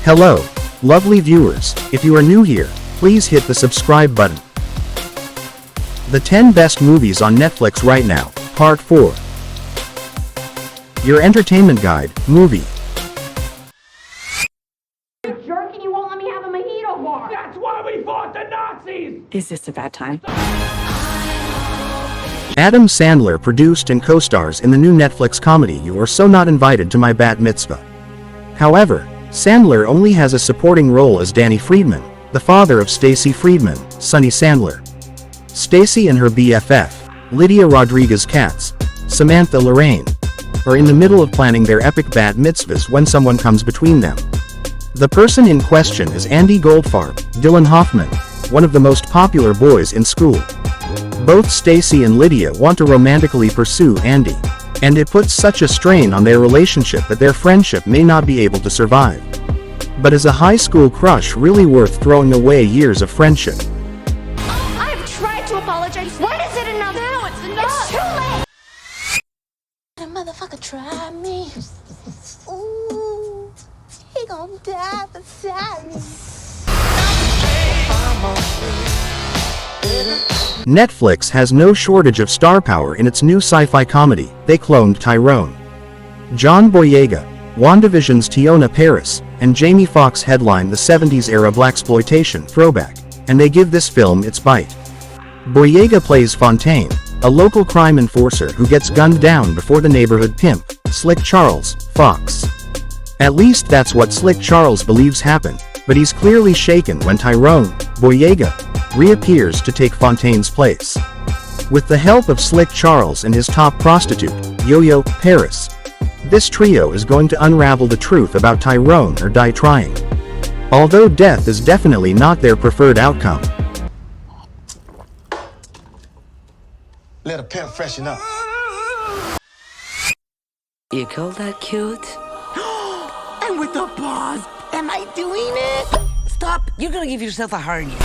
Hello, lovely viewers. If you are new here, please hit the subscribe button. The 10 best movies on Netflix right now, Part 4. Your entertainment guide, Moovi. You jerk and you won't let me have a mojito bar. That's why we fought the Nazis! Is this a bad time? Adam Sandler produced and co-stars in the new Netflix comedy You Are So Not Invited to My Bat Mitzvah. However, Sandler only has a supporting role as Danny Friedman, the father of Stacy Friedman, Sonny Sandler. Stacy and her BFF, Lydia Rodriguez Katz, Samantha Lorraine, are in the middle of planning their epic bat mitzvahs when someone comes between them. The person in question is Andy Goldfarb, Dylan Hoffman, one of the most popular boys in school. Both Stacy and Lydia want to romantically pursue Andy, and it puts such a strain on their relationship that their friendship may not be able to survive. But is a high school crush really worth throwing away years of friendship? I've tried to apologize. When is it enough? Now it's enough. It's too late. That motherfucker tried me. Ooh, he gon' die beside me. Netflix has no shortage of star power in its new sci-fi comedy, They Cloned Tyrone. John Boyega, WandaVision's Tiona Paris, and Jamie Foxx headline the 70s-era blaxploitation throwback, and they give this film its bite. Boyega plays Fontaine, a local crime enforcer who gets gunned down before the neighborhood pimp, Slick Charles, Fox. At least that's what Slick Charles believes happened, but he's clearly shaken when Tyrone, Boyega, reappears to take Fontaine's place. With the help of Slick Charles and his top prostitute, Yo-Yo Paris, this trio is going to unravel the truth about Tyrone or die trying. Although death is definitely not their preferred outcome. Let a pimp freshen up. You call that cute? And with the paws, am I doing it? Stop! You're gonna give yourself a hernia.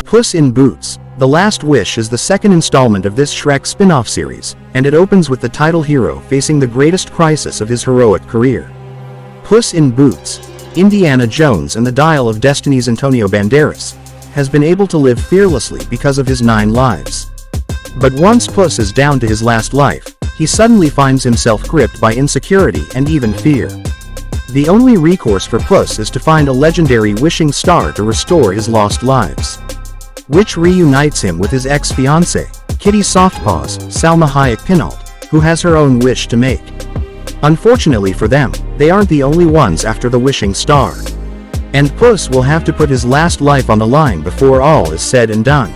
Puss in Boots: The Last Wish is the second installment of this Shrek spin-off series, and it opens with the title hero facing the greatest crisis of his heroic career. Puss in Boots, Indiana Jones and the Dial of Destiny's Antonio Banderas, has been able to live fearlessly because of his 9 lives. But once Puss is down to his last life, he suddenly finds himself gripped by insecurity and even fear. The only recourse for Puss is to find a legendary wishing star to restore his lost lives, which reunites him with his ex-fiancée, Kitty Softpaws, Salma Hayek Pinault, who has her own wish to make. Unfortunately for them, they aren't the only ones after the wishing star. And Puss will have to put his last life on the line before all is said and done.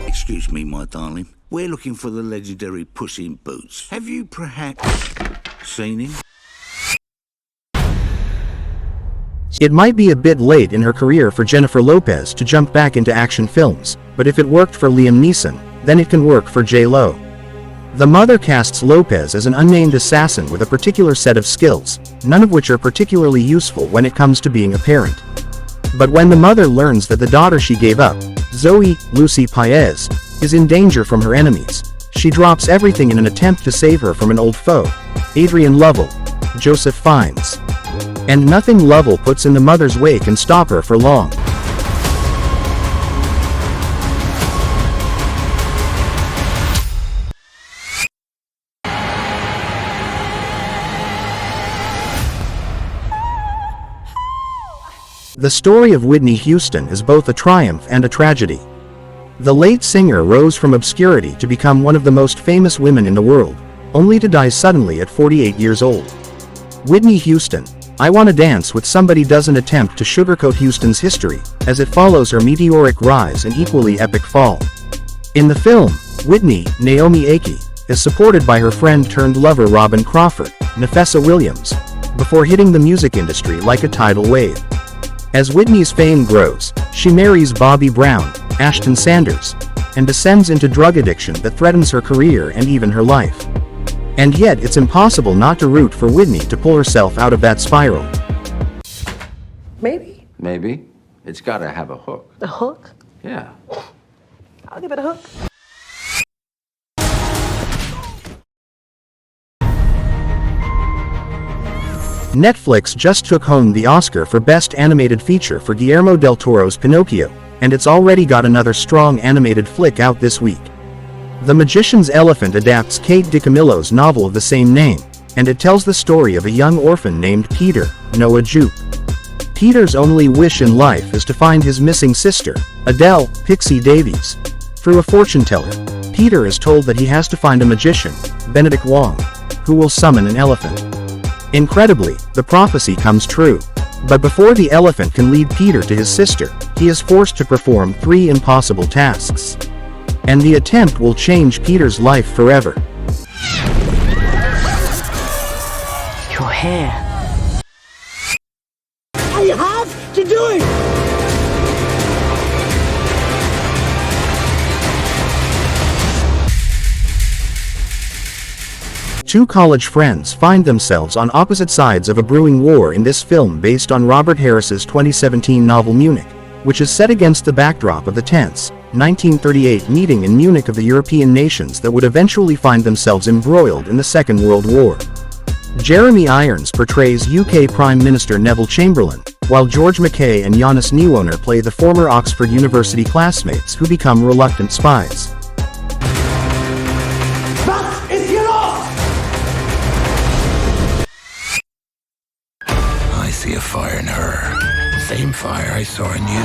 Excuse me, my darling. We're looking for the legendary Puss in Boots. Have you perhaps seen him? It might be a bit late in her career for Jennifer Lopez to jump back into action films, but if it worked for Liam Neeson, then it can work for J-Lo. The mother casts Lopez as an unnamed assassin with a particular set of skills, none of which are particularly useful when it comes to being a parent. But when the mother learns that the daughter she gave up, Zoe Lucy Paez, is in danger from her enemies, she drops everything in an attempt to save her from an old foe, Adrian Lovell, Joseph Fiennes. And nothing Lovell puts in the mother's way can stop her for long. The story of Whitney Houston is both a triumph and a tragedy. The late singer rose from obscurity to become one of the most famous women in the world, only to die suddenly at 48 years old. Whitney Houston, I Wanna Dance with Somebody doesn't attempt to sugarcoat Houston's history, as it follows her meteoric rise and equally epic fall. In the film, Whitney, Naomi Ackie, is supported by her friend-turned-lover Robin Crawford, Nafessa Williams, before hitting the music industry like a tidal wave. As Whitney's fame grows, she marries Bobby Brown, Ashton Sanders, and descends into drug addiction that threatens her career and even her life. And yet it's impossible not to root for Whitney to pull herself out of that spiral. Maybe. Maybe. It's gotta have a hook. A hook? Yeah. I'll give it a hook. Netflix just took home the Oscar for Best Animated Feature for Guillermo del Toro's Pinocchio, and it's already got another strong animated flick out this week. The Magician's Elephant adapts Kate DiCamillo's novel of the same name, and it tells the story of a young orphan named Peter, Noah Jupe. Peter's only wish in life is to find his missing sister, Adele Pixie Davies. Through a fortune teller, Peter is told that he has to find a magician, Benedict Wong, who will summon an elephant. Incredibly, the prophecy comes true. But before the elephant can lead Peter to his sister, he is forced to perform 3 impossible tasks. And the attempt will change Peter's life forever. Your hair. I have to do it! Two college friends find themselves on opposite sides of a brewing war in this film based on Robert Harris's 2017 novel Munich, which is set against the backdrop of the tense, 1938 meeting in Munich of the European nations that would eventually find themselves embroiled in the Second World War. Jeremy Irons portrays UK Prime Minister Neville Chamberlain, while George Mackay and Giannis Niewoner play the former Oxford University classmates who become reluctant spies. I see a fire in her. Same fire I saw in you.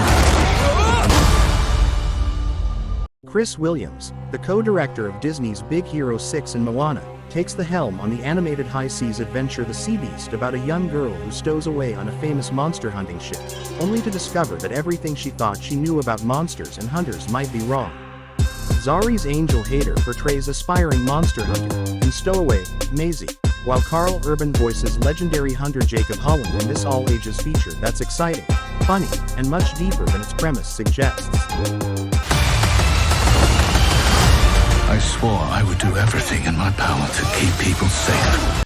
Chris Williams, the co-director of Disney's Big Hero 6 and Moana, takes the helm on the animated high seas adventure The Sea Beast about a young girl who stows away on a famous monster hunting ship, only to discover that everything she thought she knew about monsters and hunters might be wrong. Zari's Angel Hader portrays aspiring monster hunter and stowaway, Maisie, while Carl Urban voices legendary hunter Jacob Holland in this all-ages feature that's exciting, funny, and much deeper than its premise suggests. I swore I would do everything in my power to keep people safe.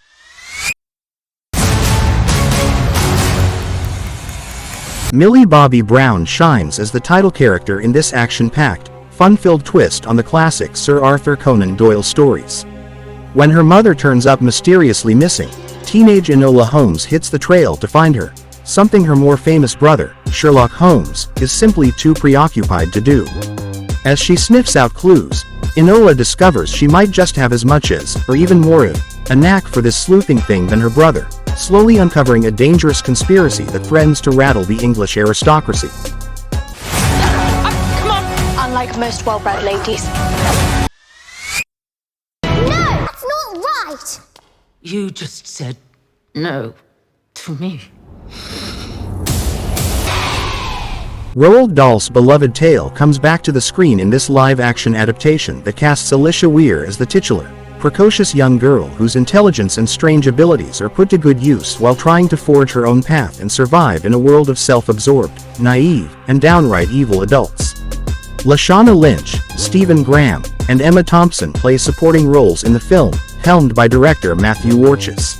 Millie Bobby Brown shines as the title character in this action-packed, fun-filled twist on the classic Sir Arthur Conan Doyle stories. When her mother turns up mysteriously missing, teenage Enola Holmes hits the trail to find her, something her more famous brother, Sherlock Holmes, is simply too preoccupied to do. As she sniffs out clues, Enola discovers she might just have as much as, or even more of, a knack for this sleuthing thing than her brother, slowly uncovering a dangerous conspiracy that threatens to rattle the English aristocracy. Come on! Unlike most well-bred ladies. No! That's not right! You just said no to me. Roald Dahl's beloved tale comes back to the screen in this live-action adaptation that casts Alicia Weir as the titular, precocious young girl whose intelligence and strange abilities are put to good use while trying to forge her own path and survive in a world of self-absorbed, naive, and downright evil adults. Lashana Lynch, Stephen Graham, and Emma Thompson play supporting roles in the film, helmed by director Matthew Warchus.